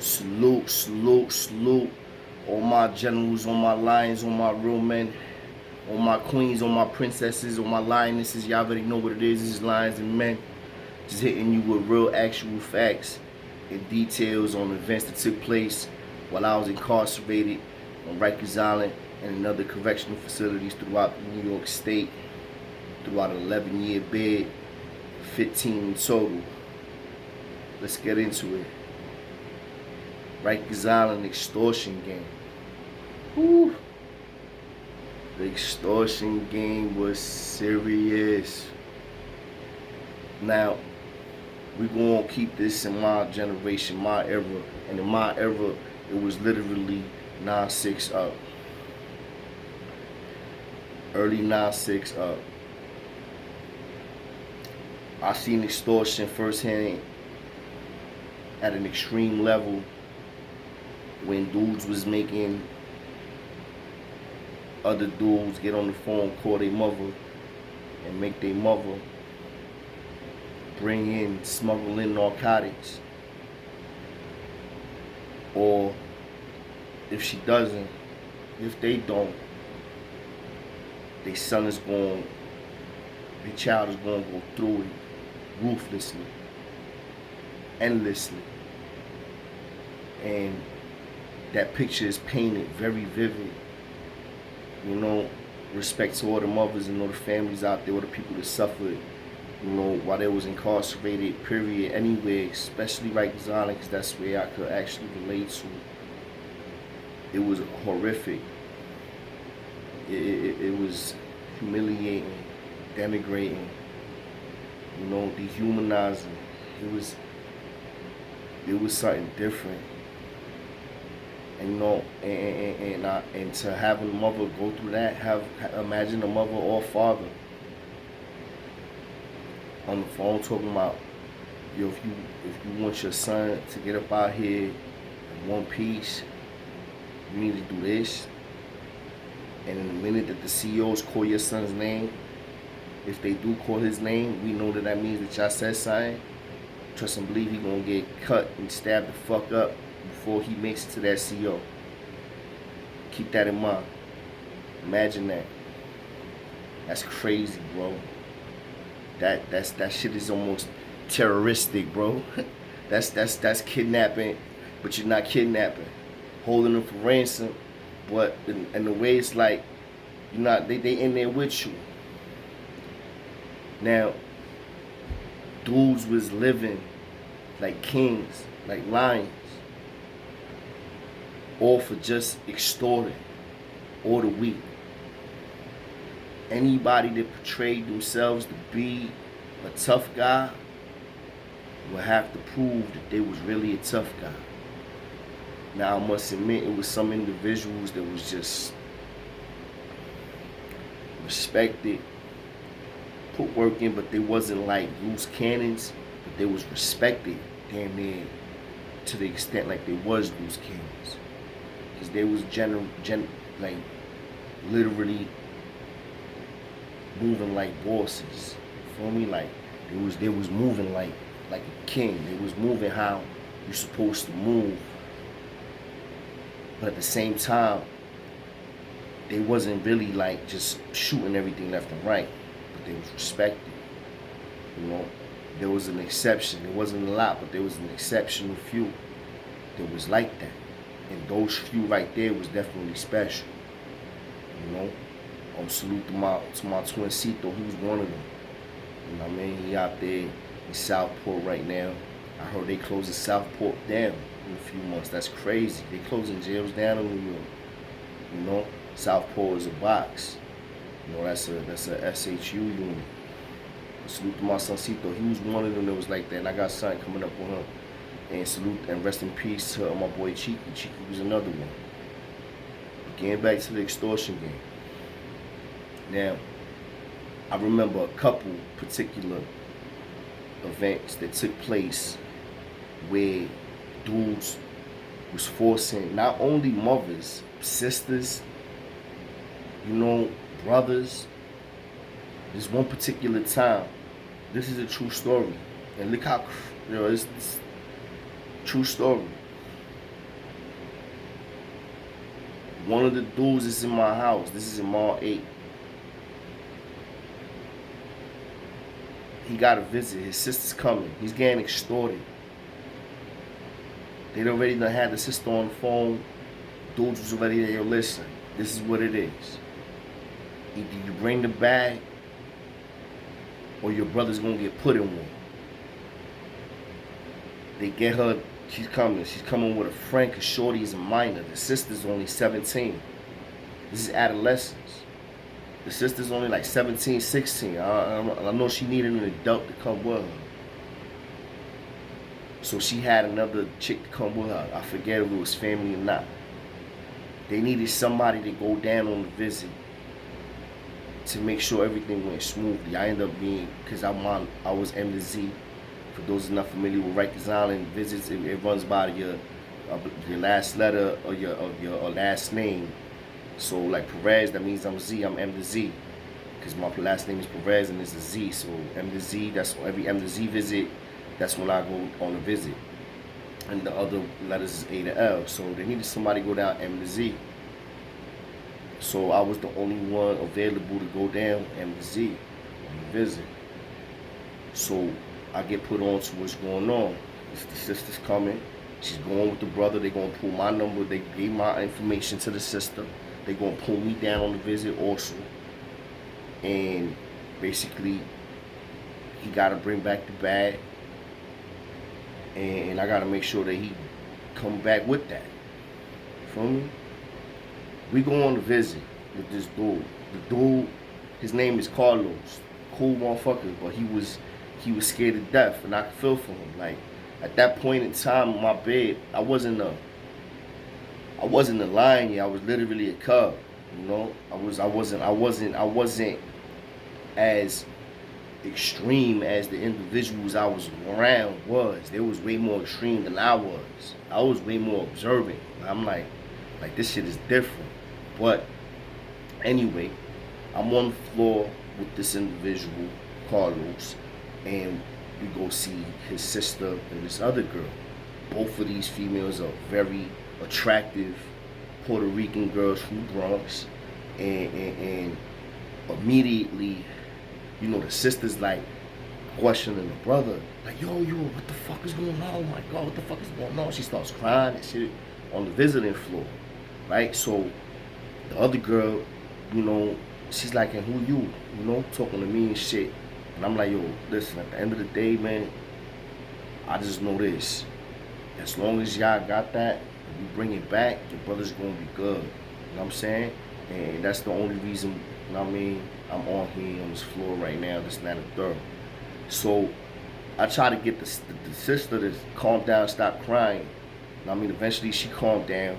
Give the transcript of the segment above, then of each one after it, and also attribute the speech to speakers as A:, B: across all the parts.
A: Salute, salute, salute. All my generals, all my lions, all my real men, all my queens, all my princesses, all my lionesses. Y'all already know what it is. This is Lions and Men. Just hitting you with real, actual facts and details on events that took place while I was incarcerated on Rikers Island and in other correctional facilities throughout New York State, throughout an 11-year bid, 15 in total. Let's get into it. Rikers Island extortion game. Whew. The extortion game was serious. Now, we gonna keep this in my generation, my era. And in my era, it was literally 9-6 up. Early 9-6 up. I seen extortion firsthand at an extreme level when dudes was making other dudes get on the phone, call their mother, and make their mother bring in, smuggle in narcotics. Or if she doesn't, if they don't, their son is going, their child is going to go through it ruthlessly, endlessly. And that picture is painted very vivid. You know, respect to all the mothers and all the families out there, all the people that suffered, you know, while they was incarcerated, period, anywhere, especially Rikers Island, because that's where I could actually relate to. It was horrific. It was humiliating, denigrating, you know, dehumanizing. It was something different. And you know, and to have a mother go through that, imagine a mother or father on the phone talking about, yo, if you want your son to get up out here in one piece, you need to do this. And in the minute that the CEOs call your son's name, if they do call his name, we know that means that y'all said something. Trust and believe he gonna get cut and stabbed the fuck up before he makes it to that CEO. Keep that in mind. Imagine that. That's crazy, bro. That shit is almost terroristic, bro. that's kidnapping, but you're not kidnapping. Holding them for ransom, but in the way it's like you're not, they in there with you. Now, dudes was living like kings, like lions, all for just extorting all the weak. Anybody that portrayed themselves to be a tough guy will have to prove that they was really a tough guy. Now, I must admit, it was some individuals that was just respected, put work in, but they wasn't like loose cannons, but they was respected damn near to the extent like they was loose cannons. Because they was like literally moving like bosses. You feel me? Like they was moving like a king. They was moving how you're supposed to move. But at the same time, they wasn't really like just shooting everything left and right. But they was respected. You know, there was an exception. It wasn't a lot, but there was an exceptional few that was like that. And those few right there was definitely special. You know, salute to my twin Cito. He was one of them. You know what I mean? He out there in Southpaw right now. I heard they closing Southpaw down in a few months. That's crazy. They closing jails down in New York. You know, Southpaw is a box. You know, that's a SHU unit. Salute to my son Cito. He was one of them that was like that. And I got something coming up with him. And salute and rest in peace to my boy Cheeky. Cheeky was another one. Getting back to the extortion game. Now, I remember a couple particular events that took place where dudes was forcing not only mothers, sisters, you know, brothers. This one particular time, this is a true story. And look how, you know, it's true story. One of the dudes is in my house. This is in Mall 8. He got a visit. His sister's coming. He's getting extorted. They'd already done had the sister on the phone. Dudes was already there. Yo, listen, this is what it is. Either you bring the bag or your brother's gonna get put in one. They get her, she's coming. She's coming with a friend because Shorty is a minor. The sister's only 17. This is adolescence. The sister's only like 17, 16. I know she needed an adult to come with her. So she had another chick to come with her. I forget if it was family or not. They needed somebody to go down on the visit to make sure everything went smoothly. I ended up being, because I was M to Z. For those who are not familiar with Rikers Island visits, it runs by your last letter of your last name. So like Perez, that means I'm Z. I'm M to Z, because my last name is Perez and it's a Z. So M to Z. That's every M to Z visit. That's when I go on a visit. And the other letters is A to L. So they needed somebody to go down M to Z. So I was the only one available to go down M to Z on the visit. So I get put on to what's going on. The sister's coming. She's going with the brother. They're going to pull my number. They gave my information to the sister. They're going to pull me down on the visit also. And basically, he got to bring back the bag. And I got to make sure that he come back with that. You feel me? We go on the visit with this dude. The dude, his name is Carlos. Cool motherfucker, but he was scared to death, and I could feel for him. Like at that point in time in my bed, I wasn't a lion yet. I was literally a cub. You know, I wasn't as extreme as the individuals I was around was. They was way more extreme than I was. I was way more observant. I'm like this shit is different. But anyway, I'm on the floor with this individual, Carlos, and we go see his sister and this other girl. Both of these females are very attractive Puerto Rican girls from the Bronx. And immediately, you know, the sister's like questioning the brother. Like, yo, what the fuck is going on? Oh my God, what the fuck is going on? She starts crying and shit on the visiting floor, right? So the other girl, you know, she's like, and who you know, talking to me and shit. And I'm like, yo, listen, at the end of the day, man, I just know this. As long as y'all got that, if you bring it back, your brother's gonna be good. You know what I'm saying? And that's the only reason, you know what I mean, I'm on here on this floor right now, this and that and third. So I try to get the sister to calm down, stop crying. You know what I mean? Eventually she calmed down.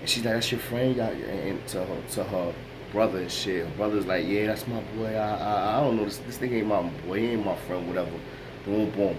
A: And she's like, that's your friend? And to her brother and shit. Her brother's like, yeah, that's my boy. I don't know, this thing ain't my boy, he ain't my friend, whatever. Boom, boom.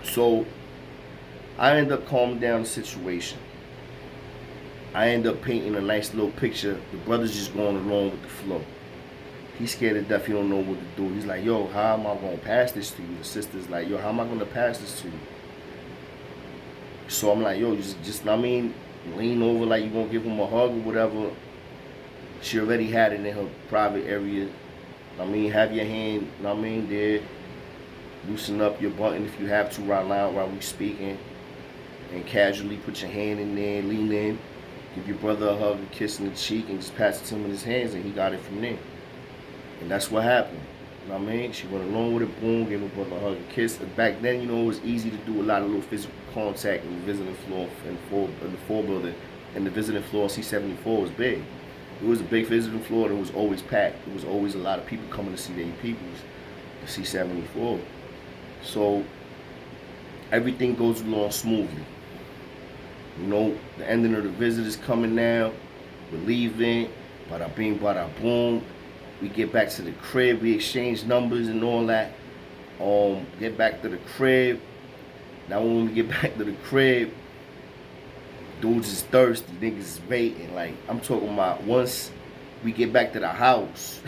A: So I end up calming down the situation. I end up painting a nice little picture. The brother's just going along with the flow. He's scared to death, he don't know what to do. He's like, yo, how am I gonna pass this to you? The sister's like, yo, how am I gonna pass this to you? So I'm like, yo, just I mean, lean over like you gonna give him a hug or whatever. She already had it in her private area. I mean, have your hand, I mean, there. Loosen up your button if you have to right now while we speaking. And casually put your hand in there, lean in. Give your brother a hug, a kiss in the cheek, and just pass it to him in his hands, and he got it from there. And that's what happened. You know what I mean? She went along with it, boom, gave her brother a hug, a kiss. And back then, you know, it was easy to do a lot of little physical contact in the visiting floor in the floor building. And the visiting floor, C74, was big. It was a big visiting floor, and it was always packed. There was always a lot of people coming to see their peoples, the C74. So everything goes along smoothly. You know, the ending of the visit is coming now. We're leaving. Bada bing, bada boom. We get back to the crib. We exchange numbers and all that. Get back to the crib. Now when we get back to the crib, dudes is thirsty. Niggas is waiting. Like, I'm talking about once we get back to the house.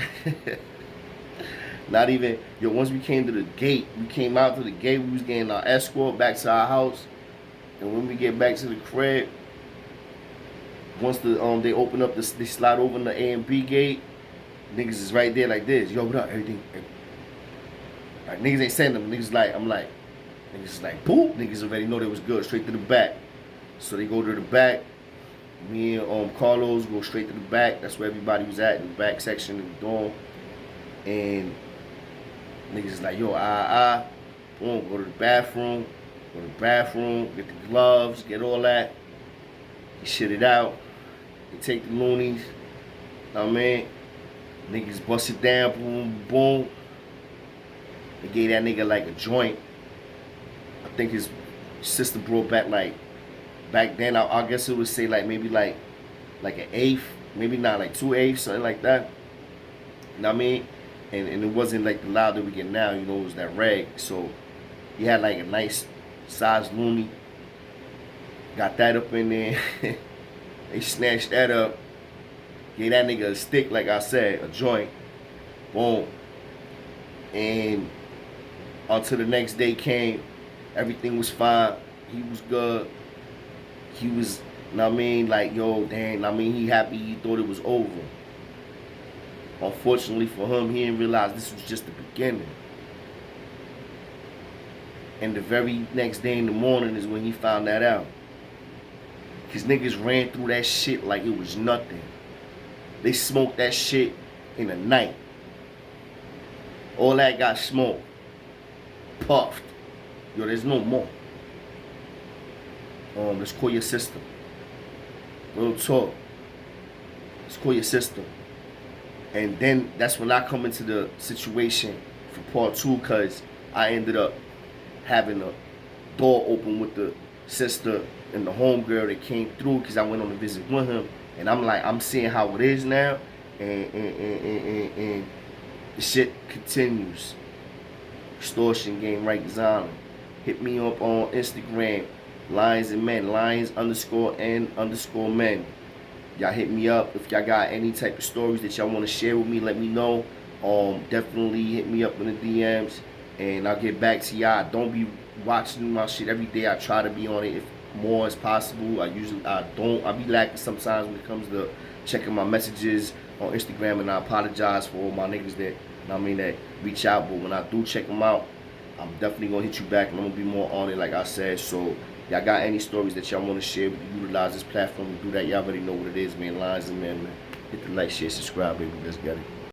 A: Not even, yo, once we came to the gate, we came out to the gate, we was getting our escort back to our house. And when we get back to the crib, Once they open up they slide over the A and B gate, niggas is right there like this. Yo, what up? Everything. Like, niggas ain't saying them. Niggas like, I'm like, niggas like, boop. Niggas already know they was good. Straight to the back. So they go to the back. Me and Carlos go straight to the back. That's where everybody was at, in the back section of the dorm. And niggas is like, yo, boom, go to the bathroom. Go to the bathroom, get the gloves, get all that. You shit it out. They take the loonies. Know what I mean? Niggas bust it down, boom, boom. They gave that nigga like a joint. I think his sister brought back like, back then, I guess it would say like maybe like an eighth, maybe not like 2/8, something like that. You know what I mean? And it wasn't like the loud that we get now, you know, it was that rag. So he had like a nice size loony. Got that up in there. They snatched that up. Gave that nigga a stick, like I said, a joint. Boom. And until the next day came, everything was fine. He was good. He was, you know what I mean, like, yo, damn, I mean, he happy, he thought it was over. Unfortunately for him, he didn't realize this was just the beginning. And the very next day in the morning is when he found that out. His niggas ran through that shit like it was nothing. They smoked that shit in the night. All that got smoked. Puffed. Yo, there's no more. Let's call your sister. Real talk. Let's call your sister. And then that's when I come into the situation for part 2, because I ended up having a door open with the sister and the homegirl that came through, because I went on a visit with him. And I'm like, I'm seeing how it is now. And the shit continues. Extortion game, Rikers Island. Hit me up on Instagram. LIONS&MEN, Lions_N_men. Y'all hit me up if y'all got any type of stories that y'all want to share with me. Let me know. Definitely hit me up in the DMs, and I'll get back to y'all. Don't be watching my shit every day. I try to be on it if more as possible. I don't. I be lacking sometimes when it comes to checking my messages on Instagram, and I apologize for all my niggas that, that reach out. But when I do check them out, I'm definitely gonna hit you back, and I'm gonna be more on it, like I said. So y'all got any stories that y'all want to share, we can utilize this platform to do that. Y'all already know what it is, man. LIONS&MEN, man. Hit the like, share, subscribe, baby. Let's get it.